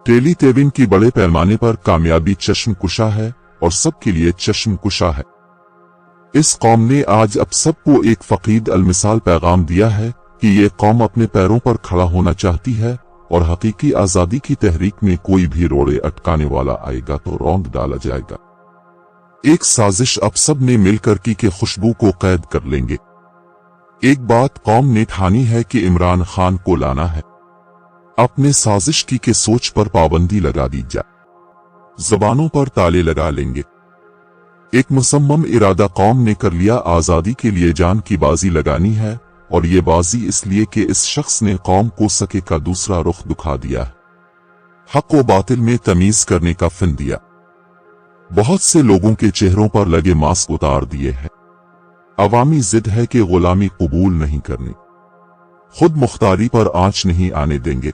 Tele तेविन की बड़े पैमाने पर कामयाबी चश्मकुशा है और सबके लिए चश्मकुशा है। इस कौम ने आज अब सबको एक फकीद अलमिसाल पैगाम दिया है कि ये कौम अपने पैरों पर खड़ा होना चाहती है और हकीकी आजादी की तहरीक में कोई भी रोड़े अटकाने वाला आएगा तो रौंद डाला जाएगा। एक साजिश अब सब ने मिलकर की के खुशबू को कैद कर लेंगे। एक बात कौम ने ठानी है कि इमरान खान को लाना है। अपने साजिश की के सोच पर पाबंदी लगा दी जाए, जबानों पर ताले लगा लेंगे। एक मुसम्मम इरादा कौम ने कर लिया, आजादी के लिए जान की बाजी लगानी है और ये बाजी इसलिए कि इस शख्स ने कौम को सके का दूसरा रुख दिखा दिया है, हक व बातिल में तमीज करने का फन दिया। बहुत से लोगों के चेहरों पर लगे मास्क उतार दिए हैं। अवामी जिद है कि गुलामी कबूल नहीं करनी, खुद मुख्तारी पर आंच नहीं आने देंगे।